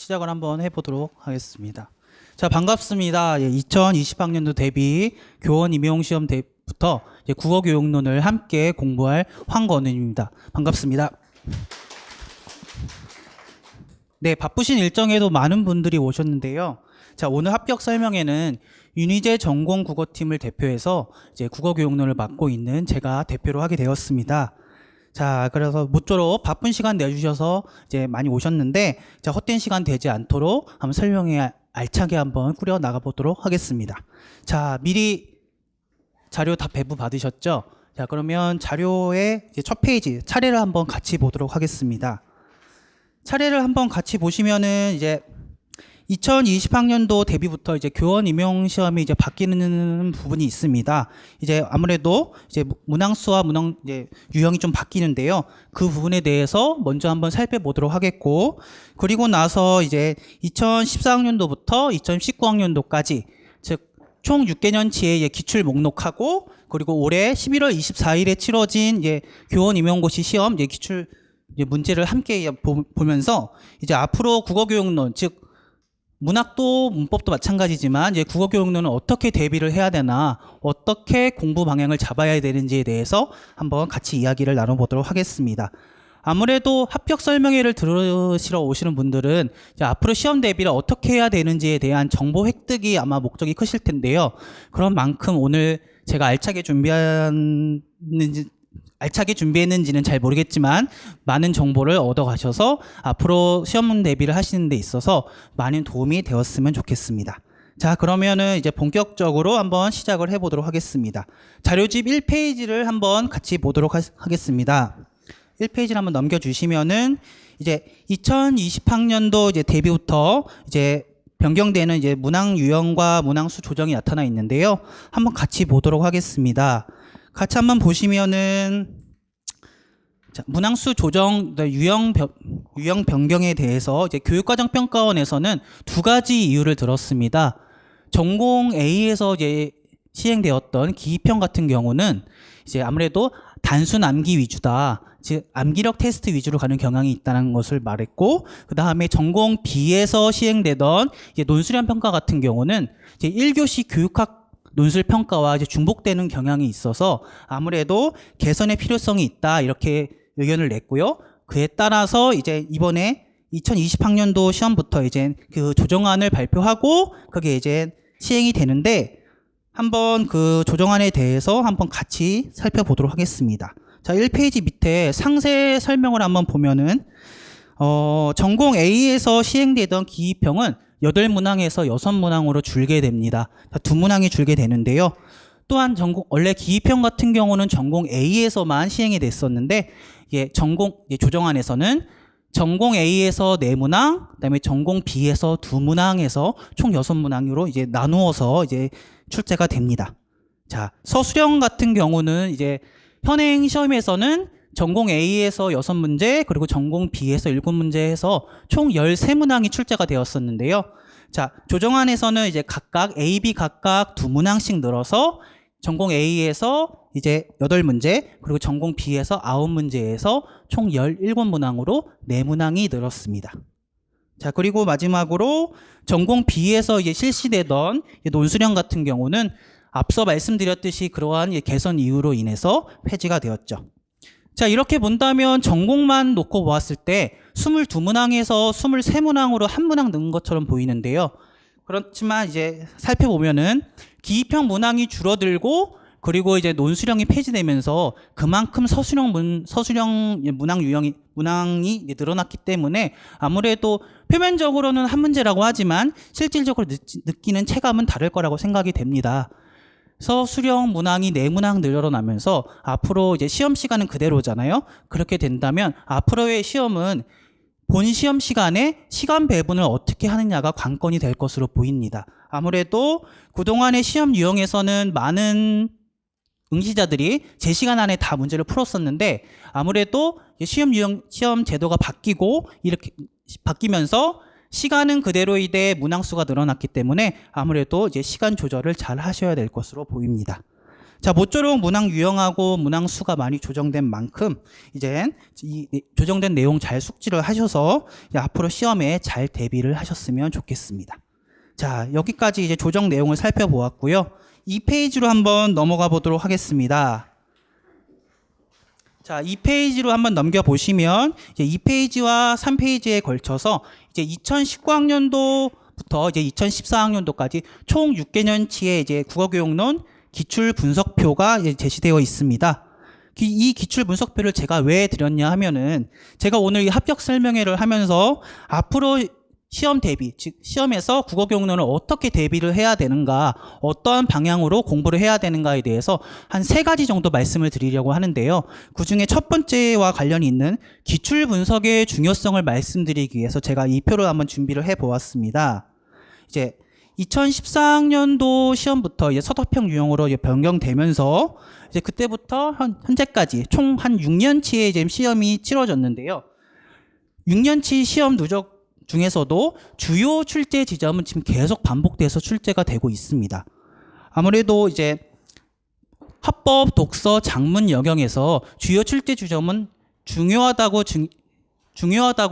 시작을 한번 해보도록 하겠습니다. 자, 반갑습니다. 2020학년도 대비 교원 임용시험 때부터 국어교육론을 함께 공부할 황건은입니다. 반갑습니다. 네, 바쁘신 일정에도 많은 분들이 오셨는데요. 자, 오늘 합격 설명회는 윤희재 전공 국어팀을 대표해서 이제 국어교육론을 맡고 있는 제가 대표로 하게 되었습니다. 자, 그래서 모쪼록 바쁜 시간 내주셔서 이제 많이 오셨는데, 자, 헛된 시간 되지 않도록 한번 설명회 알차게 한번 꾸려 나가 보도록 하겠습니다. 자, 미리 자료 다 배부 받으셨죠? 자, 그러면 자료의 이제 첫 페이지 차례를 한번 같이 보도록 하겠습니다. 차례를 한번 같이 보시면은 이제 2020학년도 대비부터 이제 교원 임용 시험이 이제 바뀌는 부분이 있습니다. 이제 아무래도 이제 문항수와 문항 이제 유형이 좀 바뀌는데요. 그 부분에 대해서 먼저 한번 살펴보도록 하겠고, 그리고 나서 이제 2014학년도부터 2019학년도까지 즉 총 6개년치의 기출 목록하고, 그리고 올해 11월 24일에 치러진 이제 교원 임용고시 시험 이제 기출 이제 문제를 함께 보면서 이제 앞으로 국어교육론 즉 문학도 문법도 마찬가지지만 이제 국어교육론은 어떻게 대비를 해야 되나, 어떻게 공부 방향을 잡아야 되는지에 대해서 한번 같이 이야기를 나눠보도록 하겠습니다. 아무래도 합격 설명회를 들으시러 오시는 분들은 이제 앞으로 시험 대비를 어떻게 해야 되는지에 대한 정보 획득이 아마 목적이 크실 텐데요. 그런 만큼 오늘 제가 알차게 준비했는지는 잘 모르겠지만 많은 정보를 얻어 가셔서 앞으로 시험 대비를 하시는 데 있어서 많은 도움이 되었으면 좋겠습니다. 자, 그러면은 이제 본격적으로 한번 시작을 해보도록 하겠습니다. 자료집 1페이지를 한번 같이 보도록 하겠습니다. 1페이지를 한번 넘겨주시면은 이제 2020학년도 이제 대비부터 이제 변경되는 이제 문항 유형과 문항수 조정이 나타나 있는데요. 한번 같이 보도록 하겠습니다. 같이 한번 보시면은 자, 문항수 조정 유형 변경에 대해서 이제 교육과정평가원에서는 두 가지 이유를 들었습니다. 전공 A에서 이제 시행되었던 기입형 같은 경우는 이제 아무래도 단순 암기 위주다. 즉 암기력 테스트 위주로 가는 경향이 있다는 것을 말했고, 그 다음에 전공 B에서 시행되던 이제 논술형 평가 같은 경우는 이제 1교시 교육학 논술 평가와 이제 중복되는 경향이 있어서 아무래도 개선의 필요성이 있다 이렇게 의견을 냈고요. 그에 따라서 이제 이번에 2020학년도 시험부터 이제 그 조정안을 발표하고 그게 이제 시행이 되는데, 한번 그 조정안에 대해서 한번 같이 살펴보도록 하겠습니다. 자, 1페이지 밑에 상세 설명을 한번 보면은 전공 A에서 시행되던 기입형은 8문항에서 6문항으로 줄게 됩니다. 2문항이 줄게 되는데요. 또한 원래 기입형 같은 경우는 전공 A에서만 시행이 됐었는데, 조정안에서는 전공 A에서 4문항, 그다음에 전공 B에서 2문항에서 총 6문항으로 이제 나누어서 이제 출제가 됩니다. 자, 서술형 같은 경우는 이제 현행 시험에서는 전공 A에서 6문제, 그리고 전공 B에서 7문제 해서 총 13문항이 출제가 되었었는데요. 자, 조정안에서는 이제 각각 A, B 각각 2문항씩 늘어서 전공 A에서 이제 8문제, 그리고 전공 B에서 9문제에서 총 17문항으로 4문항이 늘었습니다. 자, 그리고 마지막으로 전공 B에서 이제 실시되던 논술형 같은 경우는 앞서 말씀드렸듯이 그러한 개선 이유로 인해서 폐지가 되었죠. 자, 이렇게 본다면 전공만 놓고 보았을 때 22문항에서 23문항으로 한 문항 는 것처럼 보이는데요. 그렇지만 이제 살펴보면은 기입형 문항이 줄어들고, 그리고 이제 논술형이 폐지되면서 그만큼 서술형 문항이 늘어났기 때문에 아무래도 표면적으로는 한 문제라고 하지만 실질적으로 느끼는 체감은 다를 거라고 생각이 됩니다. 서술형 문항이 4문항 늘어나면서 앞으로 이제 시험 시간은 그대로잖아요. 그렇게 된다면 앞으로의 시험은 본 시험 시간에 시간 배분을 어떻게 하느냐가 관건이 될 것으로 보입니다. 아무래도 그동안의 시험 유형에서는 많은 응시자들이 제 시간 안에 다 문제를 풀었었는데, 아무래도 시험 제도가 바뀌면서 시간은 그대로이되 문항수가 늘어났기 때문에 아무래도 이제 시간 조절을 잘 하셔야 될 것으로 보입니다. 자, 모쪼록 문항 유형하고 문항 수가 많이 조정된 만큼 이제 이 조정된 내용 잘 숙지를 하셔서 이제 앞으로 시험에 잘 대비를 하셨으면 좋겠습니다. 자, 여기까지 이제 조정 내용을 살펴보았고요. 이 페이지로 한번 넘어가 보도록 하겠습니다. 자, 이 페이지로 한번 넘겨보시면 이제 2페이지와 3페이지에 걸쳐서 이제 2019학년도부터 이제 2014학년도까지 총 6개년치의 이제 국어교육론 기출 분석표가 이제 제시되어 있습니다. 이 기출 분석표를 제가 왜 드렸냐 하면은 제가 오늘 이 합격 설명회를 하면서 앞으로 시험 대비, 즉 시험에서 국어교육론을 어떻게 대비를 해야 되는가, 어떠한 방향으로 공부를 해야 되는가에 대해서 한 3가지 정도 말씀을 드리려고 하는데요. 그중에 첫 번째와 관련이 있는 기출 분석의 중요성을 말씀드리기 위해서 제가 이 표를 한번 준비를 해 보았습니다. 이제 2014학년도 시험부터 이제 서답형 유형으로 이제 변경되면서 이제 그때부터 현재까지 총 한 6년치의 이제 시험이 치러졌는데요. 6년치 시험 누적 중에서도 주요 출제 지점은 지금 계속 반복돼서 출제가 되고 있습니다. 아무래도 이제 합법, 독서, 작문 영역에서 주요 출제 지점은 중요하다고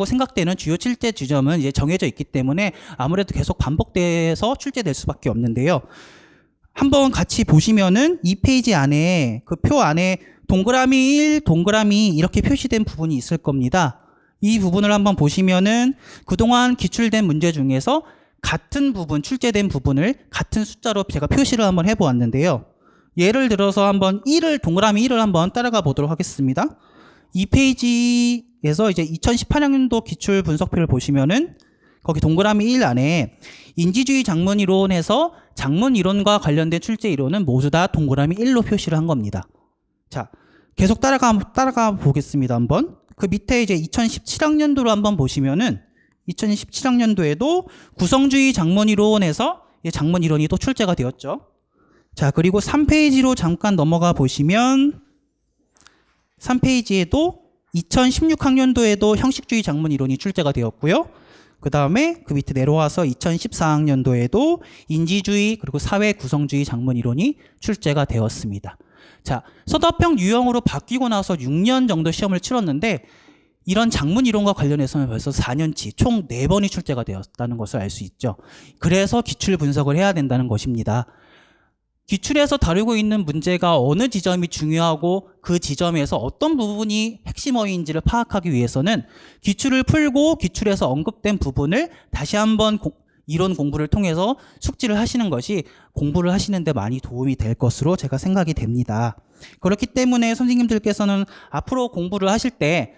생각되는 주요 출제 지점은 이제 정해져 있기 때문에 아무래도 계속 반복돼서 출제될 수밖에 없는데요. 한번 같이 보시면은 이 페이지 안에 그 표 안에 동그라미 1, 동그라미 2 이렇게 표시된 부분이 있을 겁니다. 이 부분을 한번 보시면은 그동안 기출된 문제 중에서 같은 부분, 출제된 부분을 같은 숫자로 제가 표시를 한번 해보았는데요. 예를 들어서 한번 동그라미 1을 한번 따라가 보도록 하겠습니다. 이 페이지에서 이제 2018학년도 기출 분석표를 보시면은 거기 동그라미 1 안에 인지주의 작문 이론에서 작문 이론과 관련된 출제 이론은 모두 다 동그라미 1로 표시를 한 겁니다. 자, 계속 따라가 보겠습니다. 한번. 그 밑에 이제 2017학년도로 한번 보시면은 2017학년도에도 구성주의 작문 이론에서 작문 이론이 또 출제가 되었죠. 자, 그리고 3페이지로 잠깐 넘어가 보시면 3페이지에도 2016학년도에도 형식주의 작문 이론이 출제가 되었고요. 그 다음에 그 밑에 내려와서 2014학년도에도 인지주의 그리고 사회 구성주의 작문 이론이 출제가 되었습니다. 자, 서답형 유형으로 바뀌고 나서 6년 정도 시험을 치렀는데 이런 작문 이론과 관련해서는 벌써 4년치 총 4번이 출제가 되었다는 것을 알 수 있죠. 그래서 기출 분석을 해야 된다는 것입니다. 기출에서 다루고 있는 문제가 어느 지점이 중요하고 그 지점에서 어떤 부분이 핵심어인지를 파악하기 위해서는 기출을 풀고 기출에서 언급된 부분을 다시 한번 이론 공부를 통해서 숙지를 하시는 것이 공부를 하시는 데 많이 도움이 될 것으로 제가 생각이 됩니다. 그렇기 때문에 선생님들께서는 앞으로 공부를 하실 때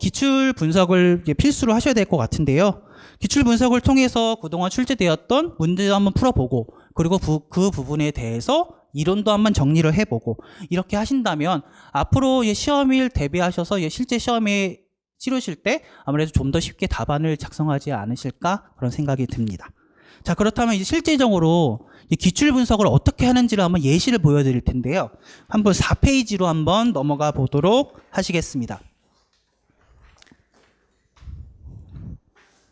기출 분석을 필수로 하셔야 될 것 같은데요. 기출 분석을 통해서 그동안 출제되었던 문제도 한번 풀어보고 그리고 그 부분에 대해서 이론도 한번 정리를 해보고 이렇게 하신다면 앞으로 시험일 대비하셔서 실제 시험에 치르실 때 아무래도 좀 더 쉽게 답안을 작성하지 않으실까 그런 생각이 듭니다. 자, 그렇다면 이제 실제적으로 기출 분석을 어떻게 하는지를 한번 예시를 보여드릴 텐데요. 한번 4페이지로 한번 넘어가 보도록 하시겠습니다.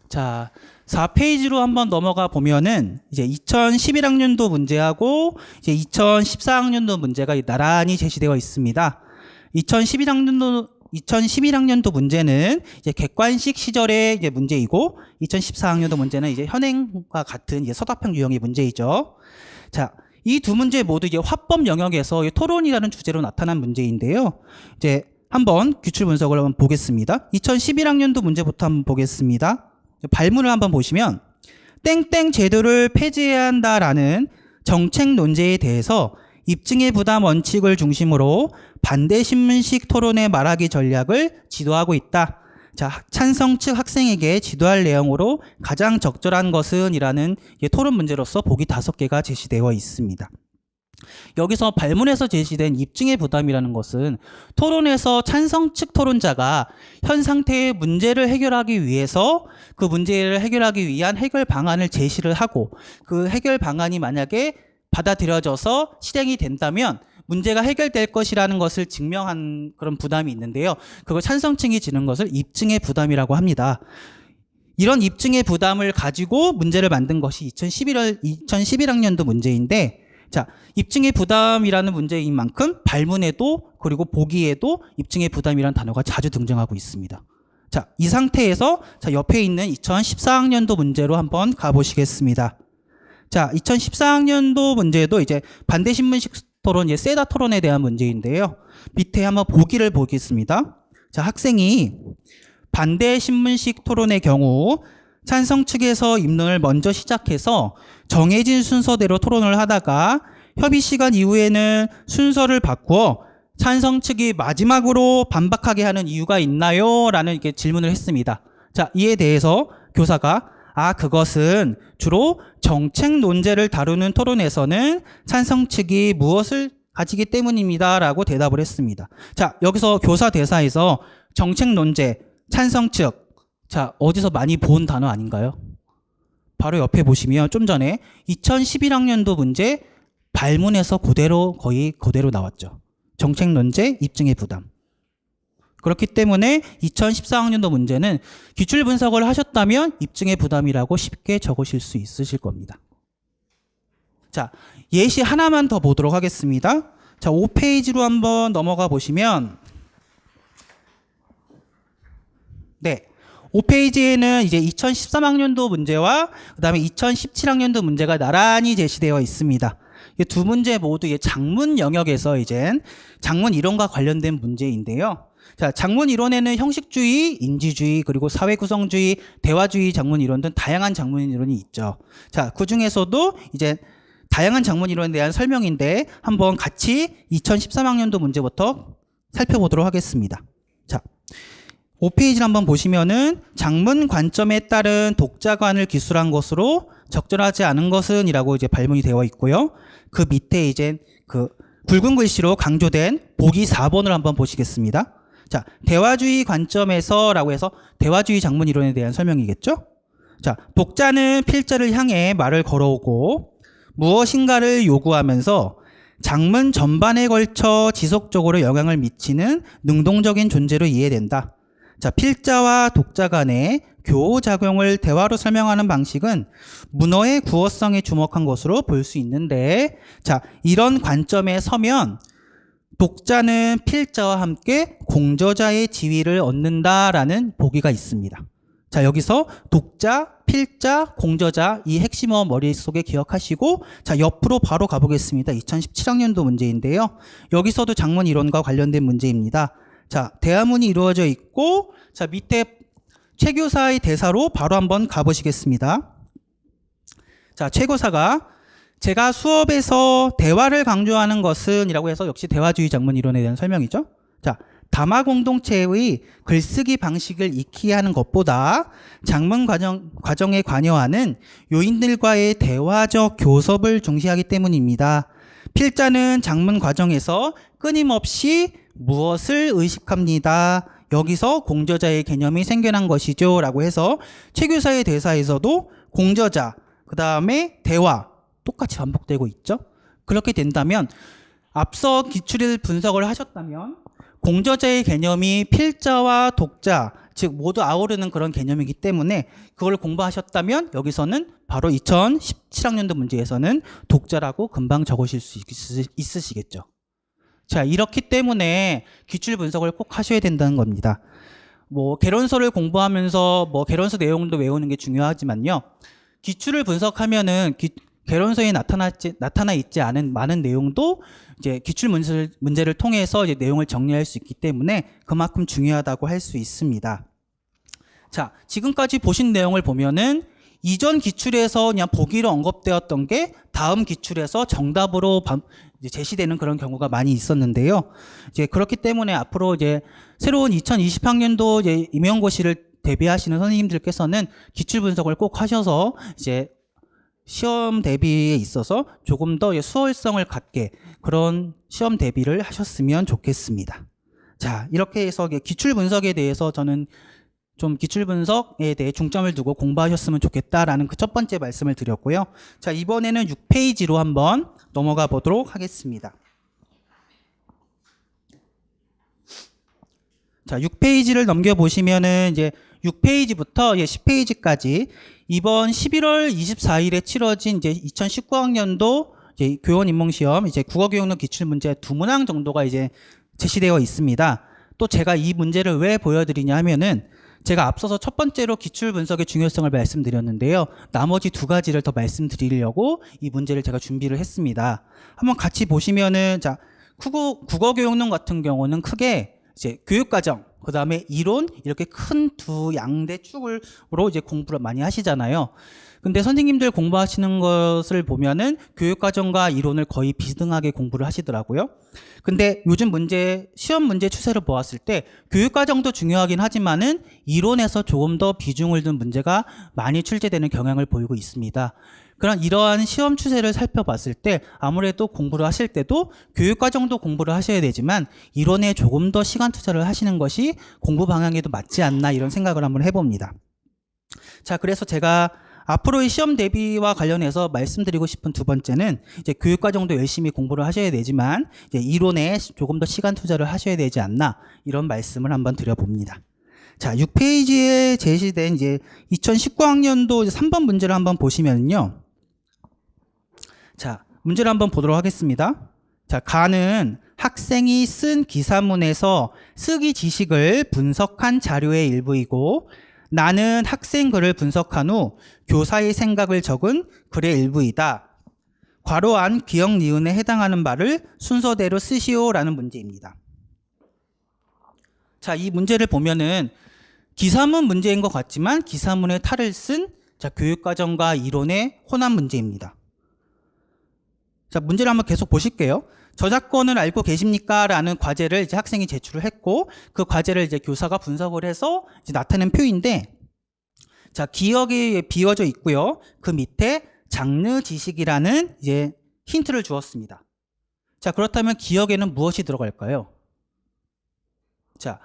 자, 4페이지로 한번 넘어가 보면은 이제 2011학년도 문제하고 이제 2014학년도 문제가 나란히 제시되어 있습니다. 2011학년도 문제는 이제 객관식 시절의 이제 문제이고 2014학년도 문제는 이제 현행과 같은 이제 서답형 유형의 문제이죠. 자, 이 두 문제 모두 이제 화법 영역에서 토론이라는 주제로 나타난 문제인데요. 이제 한번 기출 분석을 한번 보겠습니다. 2011학년도 문제부터 한번 보겠습니다. 발문을 한번 보시면 땡땡 제도를 폐지해야 한다라는 정책 논제에 대해서 입증의 부담 원칙을 중심으로 반대 신문식 토론의 말하기 전략을 지도하고 있다. 자, 찬성 측 학생에게 지도할 내용으로 가장 적절한 것은 이라는 토론 문제로서 보기 5개가 제시되어 있습니다. 여기서 발문에서 제시된 입증의 부담이라는 것은 토론에서 찬성 측 토론자가 현 상태의 문제를 해결하기 위해서 그 문제를 해결하기 위한 해결 방안을 제시를 하고 그 해결 방안이 만약에 받아들여져서 실행이 된다면 문제가 해결될 것이라는 것을 증명한 그런 부담이 있는데요. 그걸 찬성층이 지는 것을 입증의 부담이라고 합니다. 이런 입증의 부담을 가지고 문제를 만든 것이 2011학년도 문제인데 자, 입증의 부담이라는 문제인 만큼 발문에도 그리고 보기에도 입증의 부담이라는 단어가 자주 등장하고 있습니다. 자, 이 상태에서 자, 옆에 있는 2014학년도 문제로 한번 가보시겠습니다. 자, 2014학년도 문제도 이제 반대 신문식 토론, 세다 토론에 대한 문제인데요. 밑에 한번 보기를 보겠습니다. 자, 학생이 반대 신문식 토론의 경우 찬성 측에서 입론을 먼저 시작해서 정해진 순서대로 토론을 하다가 협의 시간 이후에는 순서를 바꾸어 찬성 측이 마지막으로 반박하게 하는 이유가 있나요? 라는 이렇게 질문을 했습니다. 자, 이에 대해서 교사가 그것은 주로 정책 논제를 다루는 토론에서는 찬성 측이 무엇을 가지기 때문입니다. 라고 대답을 했습니다. 자, 여기서 교사 대사에서 정책 논제, 찬성 측, 자, 어디서 많이 본 단어 아닌가요? 바로 옆에 보시면 좀 전에 2011학년도 문제 발문에서 거의 그대로 나왔죠. 정책 논제, 입증의 부담. 그렇기 때문에 2014학년도 문제는 기출 분석을 하셨다면 입증의 부담이라고 쉽게 적으실 수 있으실 겁니다. 자, 예시 하나만 더 보도록 하겠습니다. 자, 5페이지로 한번 넘어가 보시면, 네. 5페이지에는 이제 2013학년도 문제와 그 다음에 2017학년도 문제가 나란히 제시되어 있습니다. 이 두 문제 모두 작문 영역에서 이제 작문 이론과 관련된 문제인데요. 자, 작문 이론에는 형식주의, 인지주의, 그리고 사회구성주의, 대화주의 작문 이론 등 다양한 작문 이론이 있죠. 자, 그 중에서도 이제 다양한 작문 이론에 대한 설명인데 한번 같이 2013학년도 문제부터 살펴보도록 하겠습니다. 자, 5페이지를 한번 보시면은 작문 관점에 따른 독자관을 기술한 것으로 적절하지 않은 것은 이라고 이제 발문이 되어 있고요. 그 밑에 이제 그 굵은 글씨로 강조된 보기 4번을 한번 보시겠습니다. 자, 대화주의 관점에서 라고 해서 대화주의 작문 이론에 대한 설명이겠죠? 자, 독자는 필자를 향해 말을 걸어오고 무엇인가를 요구하면서 작문 전반에 걸쳐 지속적으로 영향을 미치는 능동적인 존재로 이해된다. 자, 필자와 독자 간의 교호작용을 대화로 설명하는 방식은 문어의 구어성에 주목한 것으로 볼 수 있는데, 자, 이런 관점에 서면 독자는 필자와 함께 공저자의 지위를 얻는다라는 보기가 있습니다. 자, 여기서 독자, 필자, 공저자 이 핵심어 머릿속에 기억하시고, 자, 옆으로 바로 가보겠습니다. 2017학년도 문제인데요. 여기서도 작문 이론과 관련된 문제입니다. 자, 대화문이 이루어져 있고, 자, 밑에 최 교사의 대사로 바로 한번 가보시겠습니다. 자, 최 교사가 제가 수업에서 대화를 강조하는 것은 이라고 해서 역시 대화주의 작문 이론에 대한 설명이죠. 자, 담화 공동체의 글쓰기 방식을 익히게 하는 것보다 작문 과정에 관여하는 요인들과의 대화적 교섭을 중시하기 때문입니다. 필자는 작문 과정에서 끊임없이 무엇을 의식합니다. 여기서 공저자의 개념이 생겨난 것이죠. 라고 해서 최 교사의 대사에서도 공저자, 그 다음에 대화 똑같이 반복되고 있죠. 그렇게 된다면 앞서 기출을 분석을 하셨다면 공저자의 개념이 필자와 독자, 즉 모두 아우르는 그런 개념이기 때문에 그걸 공부하셨다면 여기서는 바로 2017학년도 문제에서는 독자라고 금방 적으실 수 있으시겠죠. 자, 이렇기 때문에 기출 분석을 꼭 하셔야 된다는 겁니다. 개론서를 공부하면서 개론서 내용도 외우는 게 중요하지만요. 기출을 분석하면은 개론서에 나타나 있지 않은 많은 내용도 이제 기출 문제를 통해서 이제 내용을 정리할 수 있기 때문에 그만큼 중요하다고 할 수 있습니다. 자, 지금까지 보신 내용을 보면은 이전 기출에서 그냥 보기로 언급되었던 게 다음 기출에서 정답으로 이제 제시되는 그런 경우가 많이 있었는데요. 이제 그렇기 때문에 앞으로 이제 새로운 2020학년도 이제 임용고시를 대비하시는 선생님들께서는 기출 분석을 꼭 하셔서 이제 시험 대비에 있어서 조금 더 수월성을 갖게 그런 시험 대비를 하셨으면 좋겠습니다. 자, 이렇게 해서 기출 분석에 대해서 저는 좀 기출 분석에 대해 중점을 두고 공부하셨으면 좋겠다라는 그 첫 번째 말씀을 드렸고요. 자, 이번에는 6페이지로 한번 넘어가 보도록 하겠습니다. 자, 6페이지를 넘겨보시면은 이제 6페이지부터 10페이지까지 이번 11월 24일에 치러진 이제 2019학년도 이제 교원 입문 시험 이제 국어 교육론 기출 문제 2문항 정도가 이제 제시되어 있습니다. 또 제가 이 문제를 왜 보여드리냐 하면은 제가 앞서서 첫 번째로 기출 분석의 중요성을 말씀드렸는데요. 나머지 2가지를 더 말씀드리려고 이 문제를 제가 준비를 했습니다. 한번 같이 보시면은 자, 국어 교육론 같은 경우는 크게 이제 교육과정, 그 다음에 이론 이렇게 큰 두 양대 축으로 이제 공부를 많이 하시잖아요. 근데 선생님들 공부하시는 것을 보면은 교육과정과 이론을 거의 비등하게 공부를 하시더라고요. 근데 요즘 시험 문제 추세를 보았을 때 교육과정도 중요하긴 하지만은 이론에서 조금 더 비중을 둔 문제가 많이 출제되는 경향을 보이고 있습니다. 이러한 시험 추세를 살펴봤을 때 아무래도 공부를 하실 때도 교육과정도 공부를 하셔야 되지만 이론에 조금 더 시간 투자를 하시는 것이 공부 방향에도 맞지 않나 이런 생각을 한번 해봅니다. 자, 그래서 제가 앞으로의 시험 대비와 관련해서 말씀드리고 싶은 2번째는 이제 교육과정도 열심히 공부를 하셔야 되지만 이제 이론에 조금 더 시간 투자를 하셔야 되지 않나 이런 말씀을 한번 드려봅니다. 자, 6페이지에 제시된 이제 2019학년도 3번 문제를 한번 보시면요. 자, 문제를 한번 보도록 하겠습니다. 자, 가는 학생이 쓴 기사문에서 쓰기 지식을 분석한 자료의 일부이고 나는 학생 글을 분석한 후 교사의 생각을 적은 글의 일부이다. 괄호 안 기역 니은에 해당하는 말을 순서대로 쓰시오라는 문제입니다. 자, 이 문제를 보면은 기사문 문제인 것 같지만 기사문의 탈을 쓴 교육과정과 이론의 혼합 문제입니다. 자, 문제를 한번 계속 보실게요. 저작권을 알고 계십니까? 라는 과제를 이제 학생이 제출을 했고 그 과제를 이제 교사가 분석을 해서 이제 나타낸 표인데 자, 기억이 비워져 있고요. 그 밑에 장르 지식이라는 이제 힌트를 주었습니다. 자, 그렇다면 기억에는 무엇이 들어갈까요? 자,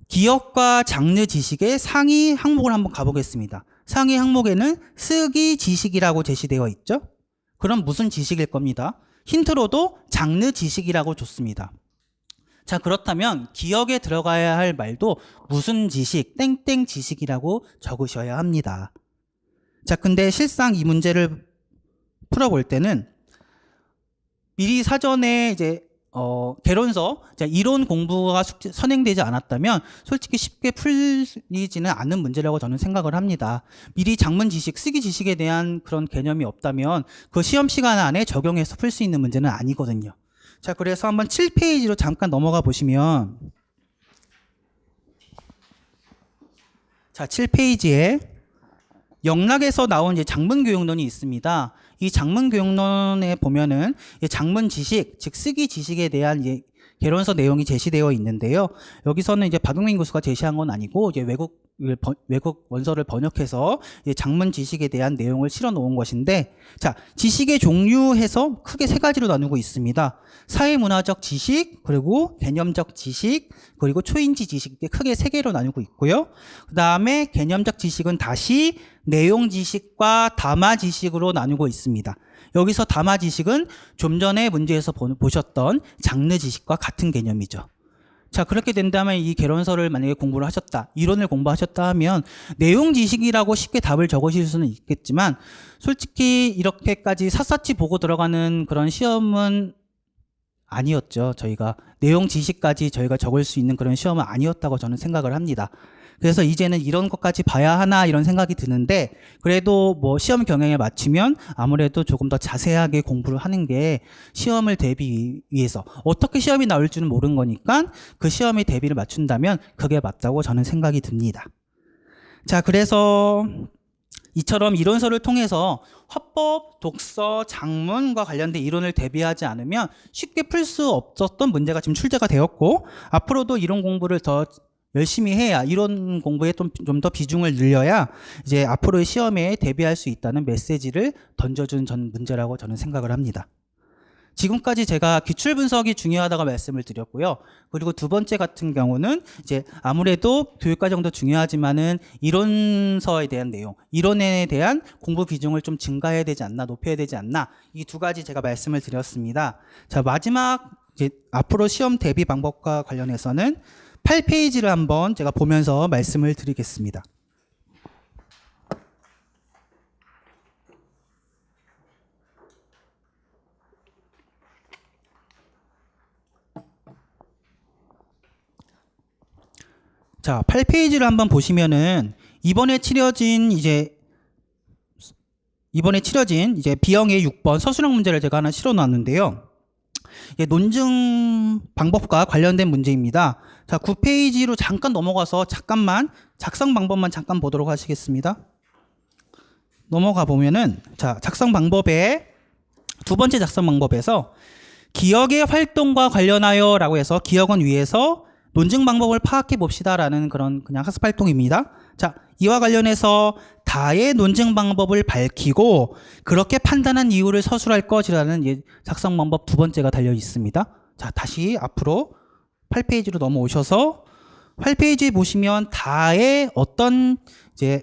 기억과 장르 지식의 상위 항목을 한번 가보겠습니다. 상위 항목에는 쓰기 지식이라고 제시되어 있죠. 그럼 무슨 지식일 겁니다. 힌트로도 장르 지식이라고 줬습니다. 자, 그렇다면 기억에 들어가야 할 말도 무슨 지식, 땡땡 지식이라고 적으셔야 합니다. 자, 근데 실상 이 문제를 풀어볼 때는 미리 사전에 이제 개론서, 이론 공부가 선행되지 않았다면 솔직히 쉽게 풀리지는 않는 문제라고 저는 생각을 합니다. 미리 장문 지식, 쓰기 지식에 대한 그런 개념이 없다면 그 시험 시간 안에 적용해서 풀 수 있는 문제는 아니거든요. 자, 그래서 한번 7페이지로 잠깐 넘어가 보시면 자, 7페이지에 영락에서 나온 이제 장문교육론이 있습니다. 이 장문교육론에 보면은 장문 지식, 즉 쓰기 지식에 대한 이제 개론서 내용이 제시되어 있는데요. 여기서는 이제 박용민 교수가 제시한 건 아니고 이제 외국 원서를 번역해서 장문 지식에 대한 내용을 실어 놓은 것인데, 자, 지식의 종류해서 크게 3가지로 나누고 있습니다. 사회문화적 지식, 그리고 개념적 지식, 그리고 초인지 지식, 이렇게 크게 3개로 나누고 있고요. 그 다음에 개념적 지식은 다시 내용 지식과 담화 지식으로 나누고 있습니다. 여기서 담화 지식은 좀 전에 문제에서 보셨던 장르 지식과 같은 개념이죠. 자, 그렇게 된다면 이 개론서를 만약에 공부를 하셨다, 이론을 공부하셨다 하면 내용 지식이라고 쉽게 답을 적으실 수는 있겠지만 솔직히 이렇게까지 샅샅이 보고 들어가는 그런 시험은 아니었죠. 저희가 내용 지식까지 저희가 적을 수 있는 그런 시험은 아니었다고 저는 생각을 합니다. 그래서 이제는 이런 것까지 봐야 하나 이런 생각이 드는데, 그래도 뭐 시험 경향에 맞추면 아무래도 조금 더 자세하게 공부를 하는 게 시험을 대비 위해서, 어떻게 시험이 나올 줄은 모르는 거니까 그 시험의 대비를 맞춘다면 그게 맞다고 저는 생각이 듭니다. 자, 그래서 이처럼 이론서를 통해서 화법, 독서, 장문과 관련된 이론을 대비하지 않으면 쉽게 풀 수 없었던 문제가 지금 출제가 되었고, 앞으로도 이론 공부를 더 열심히 해야, 이론 공부에 좀 더 비중을 늘려야 이제 앞으로의 시험에 대비할 수 있다는 메시지를 던져준 문제라고 저는 생각을 합니다. 지금까지 제가 기출 분석이 중요하다고 말씀을 드렸고요. 그리고 2번째 같은 경우는 이제 아무래도 교육과정도 중요하지만은 이론서에 대한 내용, 이론에 대한 공부 비중을 좀 증가해야 되지 않나, 높여야 되지 않나, 이 2가지 제가 말씀을 드렸습니다. 자, 마지막 이제 앞으로 시험 대비 방법과 관련해서는 8페이지를 한번 제가 보면서 말씀을 드리겠습니다. 자, 8페이지를 한번 보시면은 이번에 치러진 이제 B형의 6번 서술형 문제를 제가 하나 실어 놨는데요. 논증 방법과 관련된 문제입니다. 자, 9페이지로 잠깐 넘어가서 잠깐만 작성 방법만 잠깐 보도록 하시겠습니다. 넘어가 보면은 자, 작성 방법의 두 번째 작성 방법에서 기억의 활동과 관련하여 라고 해서 기억은 위에서 논증 방법을 파악해 봅시다라는 그런 그냥 학습 활동입니다. 자, 이와 관련해서 다의 논증 방법을 밝히고 그렇게 판단한 이유를 서술할 것이라는 작성 방법 두 번째가 달려 있습니다. 자, 다시 앞으로 8페이지로 넘어오셔서 8페이지에 보시면 다의 어떤 이제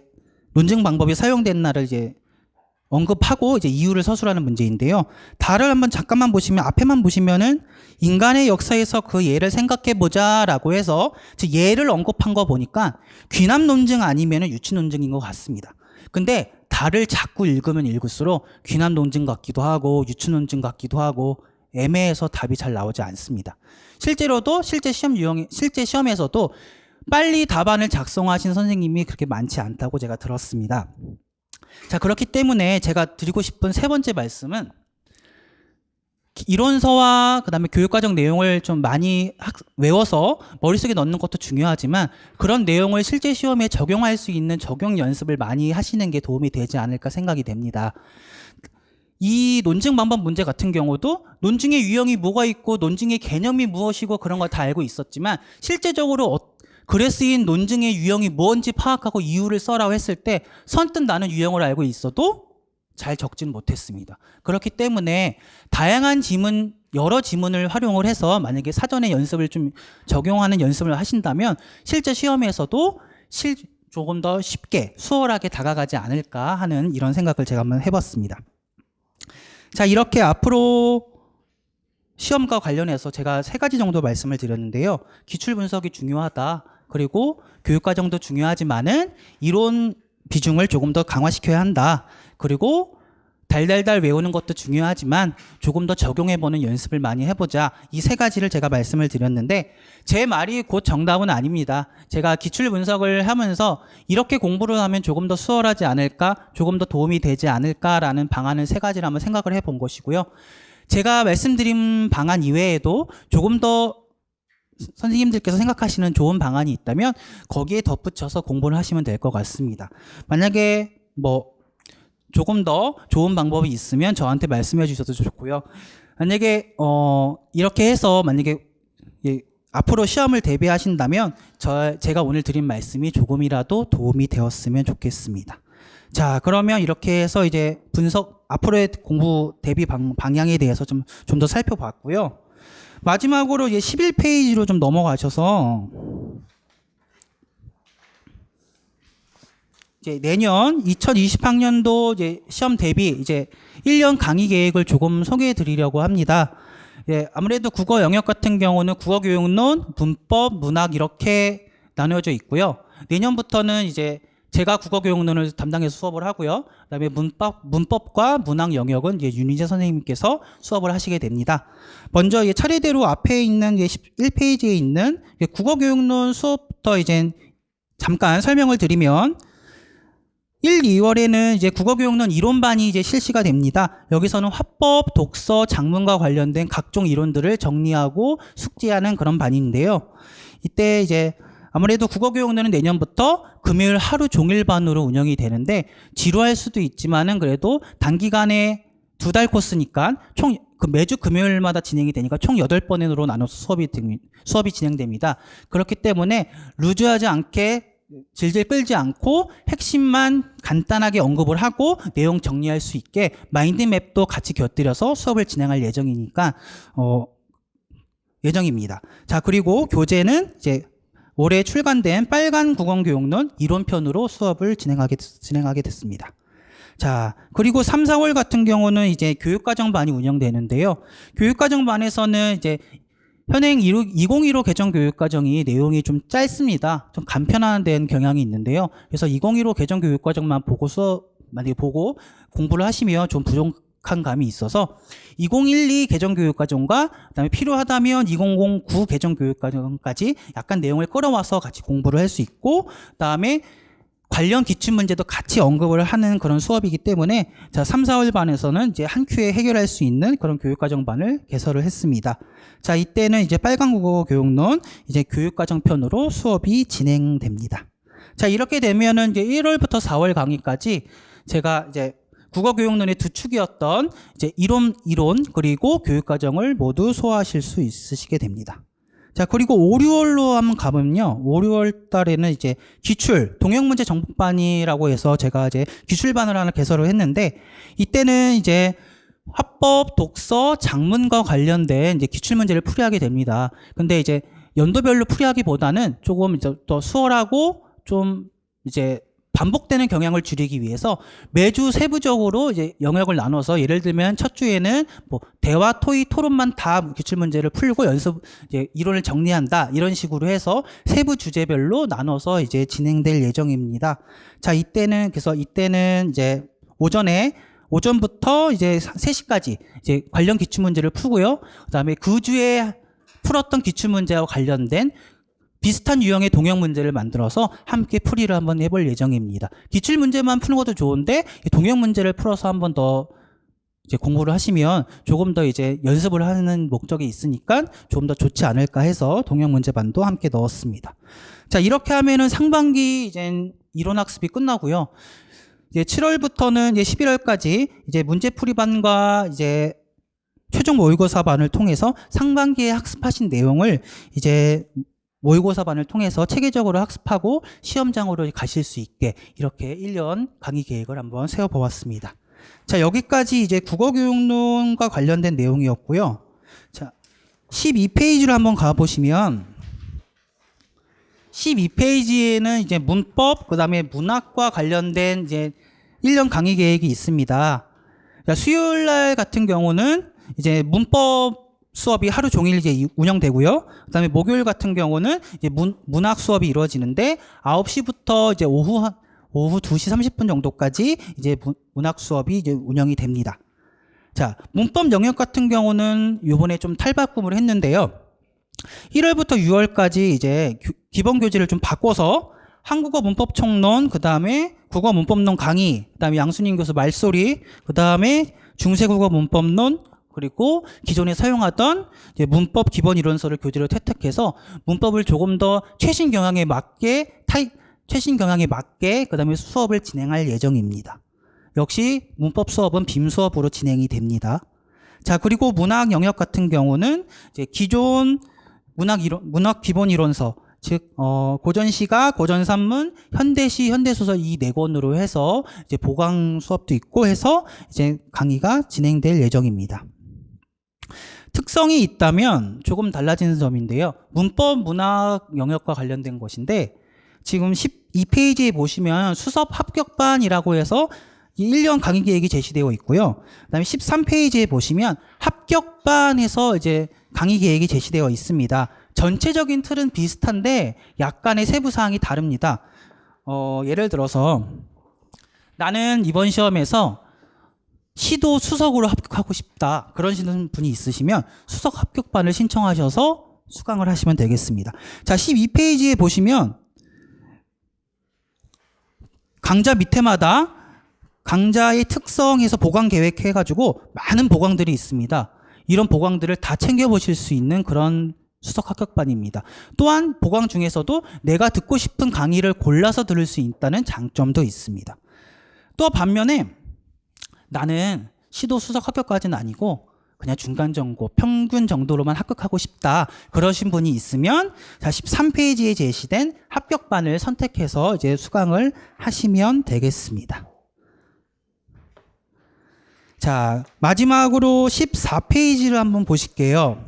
논증 방법이 사용됐나를 이제 언급하고 이제 이유를 서술하는 문제인데요. 다를 한번 잠깐만 보시면 앞에만 보시면은 인간의 역사에서 그 예를 생각해 보자라고 해서 예를 언급한 거 보니까 귀납 논증 아니면은 유치 논증인 것 같습니다. 근데 다를 자꾸 읽으면 읽을수록 귀납 논증 같기도 하고 유치 논증 같기도 하고 애매해서 답이 잘 나오지 않습니다. 실제로도 실제 시험에서도 빨리 답안을 작성하신 선생님이 그렇게 많지 않다고 제가 들었습니다. 자, 그렇기 때문에 제가 드리고 싶은 세 번째 말씀은 이론서와 그다음에 교육과정 내용을 좀 많이 외워서 머릿속에 넣는 것도 중요하지만 그런 내용을 실제 시험에 적용할 수 있는 적용 연습을 많이 하시는 게 도움이 되지 않을까 생각이 됩니다. 이 논증 방법 문제 같은 경우도 논증의 유형이 뭐가 있고 논증의 개념이 무엇이고 그런 걸 다 알고 있었지만 실제적으로 글에 쓰인 논증의 유형이 뭔지 파악하고 이유를 써라고 했을 때 선뜻 나는 유형을 알고 있어도 잘 적진 못했습니다. 그렇기 때문에 다양한 지문, 여러 지문을 활용을 해서 만약에 사전에 연습을 좀 적용하는 연습을 하신다면 실제 시험에서도 조금 더 쉽게 수월하게 다가가지 않을까 하는 이런 생각을 제가 한번 해봤습니다. 자, 이렇게 앞으로 시험과 관련해서 제가 3가지 정도 말씀을 드렸는데요. 기출 분석이 중요하다. 그리고 교육과정도 중요하지만은 이론 비중을 조금 더 강화시켜야 한다. 그리고 달달달 외우는 것도 중요하지만 조금 더 적용해보는 연습을 많이 해보자. 이 3가지를 제가 말씀을 드렸는데 제 말이 곧 정답은 아닙니다. 제가 기출 분석을 하면서 이렇게 공부를 하면 조금 더 수월하지 않을까, 조금 더 도움이 되지 않을까라는 방안을 3가지를 한번 생각을 해본 것이고요. 제가 말씀드린 방안 이외에도 조금 더 선생님들께서 생각하시는 좋은 방안이 있다면 거기에 덧붙여서 공부를 하시면 될 것 같습니다. 만약에 조금 더 좋은 방법이 있으면 저한테 말씀해 주셔도 좋고요. 만약에 이렇게 해서 만약에 앞으로 시험을 대비하신다면 제가 오늘 드린 말씀이 조금이라도 도움이 되었으면 좋겠습니다. 자, 그러면 이렇게 해서 이제 앞으로의 공부 대비 방향에 대해서 좀 더 살펴봤고요. 마지막으로 이제 11페이지로 좀 넘어가셔서 이제 내년 2020학년도 이제 시험 대비 이제 1년 강의 계획을 조금 소개해 드리려고 합니다. 아무래도 국어 영역 같은 경우는 국어교육론, 문법, 문학 이렇게 나누어져 있고요. 내년부터는 이제 제가 국어교육론을 담당해서 수업을 하고요. 그다음에 문법과 문학 영역은 이제 윤희재 선생님께서 수업을 하시게 됩니다. 먼저 차례대로 앞에 있는 11페이지에 있는 국어교육론 수업부터 이제 잠깐 설명을 드리면 1, 2월에는 이제 국어교육론 이론반이 이제 실시가 됩니다. 여기서는 화법, 독서, 작문과 관련된 각종 이론들을 정리하고 숙지하는 그런 반인데요. 이때 이제 아무래도 국어교육론은 내년부터 금요일 하루 종일반으로 운영이 되는데 지루할 수도 있지만은 그래도 단기간에 2달 코스니까 총 매주 금요일마다 진행이 되니까 총 8번으로 나눠서 수업이 진행됩니다. 그렇기 때문에 루즈하지 않게 질질 끌지 않고 핵심만 간단하게 언급을 하고 내용 정리할 수 있게 마인드맵도 같이 곁들여서 수업을 진행할 예정입니다. 자, 그리고 교재는 이제 올해 출간된 빨간 국어교육론 이론편으로 수업을 진행하게 됐습니다. 자, 그리고 3, 4월 같은 경우는 이제 교육과정반이 운영되는데요. 교육과정반에서는 이제 현행 2015 개정 교육과정이 내용이 좀 짧습니다. 좀 간편화된 경향이 있는데요. 그래서 2015 개정 교육과정만 만약에 보고 공부를 하시면 좀 부족한 감이 있어서 2012 개정교육과정과 그다음에 필요하다면 2009 개정교육과정까지 약간 내용을 끌어와서 같이 공부를 할 수 있고, 그다음에 관련 기출문제도 같이 언급을 하는 그런 수업이기 때문에 자, 3, 4월 반에서는 이제 한 큐에 해결할 수 있는 그런 교육과정반을 개설을 했습니다. 자, 이때는 이제 빨간 국어 교육론 이제 교육과정 편으로 수업이 진행됩니다. 자, 이렇게 되면은 이제 1월부터 4월 강의까지 제가 이제 국어 교육론의 두 축이었던 이제 이론 그리고 교육과정을 모두 소화하실 수 있으시게 됩니다. 자, 그리고 5, 6월로 한번 가보면요. 5, 6월 달에는 이제 기출, 동영문제 정복반이라고 해서 제가 이제 기출반을 하나 개설을 했는데, 이때는 이제 화법, 독서, 작문과 관련된 이제 기출문제를 풀이하게 됩니다. 근데 이제 연도별로 풀이하기보다는 조금 이제 더 수월하고 좀 이제 반복되는 경향을 줄이기 위해서 매주 세부적으로 이제 영역을 나눠서, 예를 들면 첫 주에는 뭐 대화, 토의, 토론만 다 기출 문제를 풀고 연습 이제 이론을 정리한다, 이런 식으로 해서 세부 주제별로 나눠서 이제 진행될 예정입니다. 자, 이때는 이제 오전부터 이제 3시까지 이제 관련 기출 문제를 풀고요. 그다음에 그 주에 풀었던 기출 문제와 관련된 비슷한 유형의 동형 문제를 만들어서 함께 풀이를 한번 해볼 예정입니다. 기출 문제만 푸는 것도 좋은데 동형 문제를 풀어서 한번 더 이제 공부를 하시면 조금 더 이제 연습을 하는 목적이 있으니까 조금 더 좋지 않을까 해서 동형 문제반도 함께 넣었습니다. 자, 이렇게 하면은 상반기 이제 이론 학습이 끝나고요. 이제 7월부터는 이제 11월까지 이제 문제풀이반과 이제 최종 모의고사반을 통해서 상반기에 학습하신 내용을 이제 모의고사반을 통해서 체계적으로 학습하고 시험장으로 가실 수 있게 이렇게 1년 강의 계획을 한번 세워보았습니다. 자, 여기까지 이제 국어교육론과 관련된 내용이었고요. 자, 12페이지로 한번 가보시면 12페이지에는 이제 문법, 그 다음에 문학과 관련된 이제 1년 강의 계획이 있습니다. 자, 수요일 날 같은 경우는 이제 문법 수업이 하루 종일 이제 운영되고요. 그다음에 목요일 같은 경우는 이제 문학 수업이 이루어지는데 9시부터 이제 오후 2시 30분 정도까지 이제 문학 수업이 이제 운영이 됩니다. 자, 문법 영역 같은 경우는 요번에 좀 탈바꿈을 했는데요. 1월부터 6월까지 이제 기본 교재를 좀 바꿔서 한국어 문법 총론, 그다음에 국어 문법론 강의, 그다음에 양순인 교수 말소리, 그다음에 중세국어 문법론, 그리고 기존에 사용하던 이제 문법 기본 이론서를 교재로 채택해서 문법을 조금 더 최신 경향에 맞게 그다음에 수업을 진행할 예정입니다. 역시 문법 수업은 빔 수업으로 진행이 됩니다. 자, 그리고 문학 영역 같은 경우는 이제 기존 문학 기본 이론서, 즉 고전시가, 고전산문, 현대시, 현대소설 이 4권으로 해서 이제 보강 수업도 있고 해서 이제 강의가 진행될 예정입니다. 특성이 있다면 조금 달라지는 점인데요. 문법 문학 영역과 관련된 것인데, 지금 12페이지에 보시면 수습 합격반이라고 해서 1년 강의 계획이 제시되어 있고요. 그다음에 13페이지에 보시면 합격반에서 이제 강의 계획이 제시되어 있습니다. 전체적인 틀은 비슷한데 약간의 세부 사항이 다릅니다. 예를 들어서 나는 이번 시험에서 시도 수석으로 합격하고 싶다, 그러시는 분이 있으시면 수석 합격반을 신청하셔서 수강을 하시면 되겠습니다. 자, 12페이지에 보시면 강좌 밑에마다 강좌의 특성에서 보강 계획 해가지고 많은 보강들이 있습니다. 이런 보강들을 다 챙겨보실 수 있는 그런 수석 합격반입니다. 또한 보강 중에서도 내가 듣고 싶은 강의를 골라서 들을 수 있다는 장점도 있습니다. 또 반면에 나는 시도 수석 합격까지는 아니고 그냥 중간 정도, 평균 정도로만 합격하고 싶다, 그러신 분이 있으면 자, 13페이지에 제시된 합격반을 선택해서 이제 수강을 하시면 되겠습니다. 자, 마지막으로 14페이지를 한번 보실게요.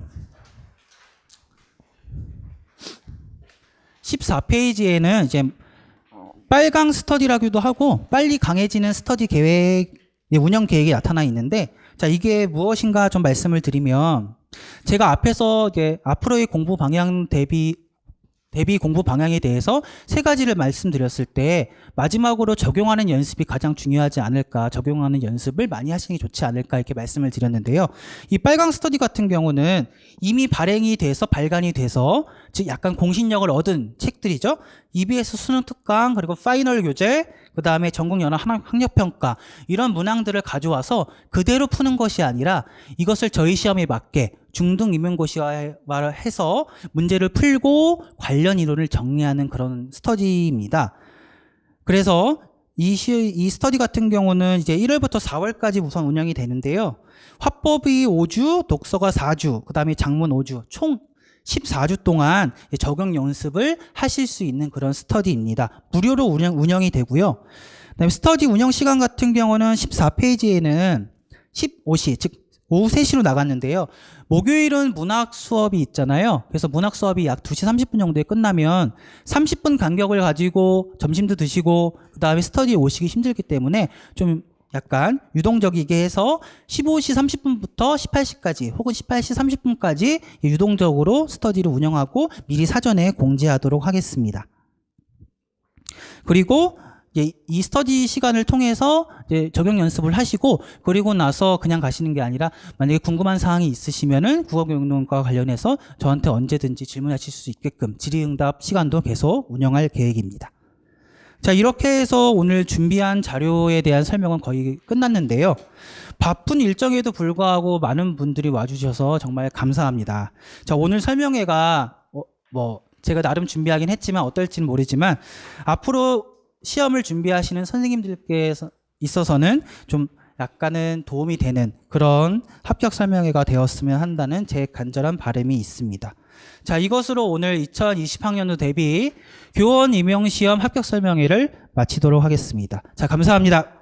14페이지에는 이제 빨강 스터디라고도 하고 빨리 강해지는 스터디 계획, 운영 계획이 나타나 있는데, 자, 이게 무엇인가 좀 말씀을 드리면, 제가 앞에서 이제 앞으로의 공부 방향 대비 대비 공부 방향에 대해서 세 가지를 말씀드렸을 때 마지막으로 적용하는 연습이 가장 중요하지 않을까, 적용하는 연습을 많이 하시는 게 좋지 않을까 이렇게 말씀을 드렸는데요. 이 빨강 스터디 같은 경우는 이미 발행이 돼서 발간이 돼서 즉 약간 공신력을 얻은 책들이죠. EBS 수능 특강 그리고 파이널 교재 그 다음에 전국연합 학력평가 이런 문항들을 가져와서 그대로 푸는 것이 아니라 이것을 저희 시험에 맞게 중등 임용고시화를 해서 문제를 풀고 관련 이론을 정리하는 그런 스터디입니다. 그래서 이 스터디 같은 경우는 이제 1월부터 4월까지 우선 운영이 되는데요. 화법이 5주, 독서가 4주, 그 다음에 작문 5주, 총 14주 동안 적용 연습을 하실 수 있는 그런 스터디입니다. 무료로 운영이 되고요. 그다음에 스터디 운영 시간 같은 경우는 14페이지에는 15시, 즉 오후 3시로 나갔는데요. 목요일은 문학 수업이 있잖아요. 그래서 문학 수업이 약 2시 30분 정도에 끝나면 30분 간격을 가지고 점심도 드시고 그다음에 스터디에 오시기 힘들기 때문에 좀 약간 유동적이게 해서 15시 30분부터 18시까지 혹은 18시 30분까지 유동적으로 스터디를 운영하고 미리 사전에 공지하도록 하겠습니다. 그리고 이 스터디 시간을 통해서 이제 적용 연습을 하시고 그리고 나서 그냥 가시는 게 아니라 만약에 궁금한 사항이 있으시면은 국어교육론과 관련해서 저한테 언제든지 질문하실 수 있게끔 질의응답 시간도 계속 운영할 계획입니다. 자, 이렇게 해서 오늘 준비한 자료에 대한 설명은 거의 끝났는데요. 바쁜 일정에도 불구하고 많은 분들이 와주셔서 정말 감사합니다. 자, 오늘 설명회가 제가 나름 준비하긴 했지만 어떨지는 모르지만 앞으로 시험을 준비하시는 선생님들께 있어서는 좀 약간은 도움이 되는 그런 합격 설명회가 되었으면 한다는 제 간절한 바람이 있습니다. 자, 이것으로 오늘 2020학년도 대비 교원 임용시험 합격 설명회를 마치도록 하겠습니다. 자, 감사합니다.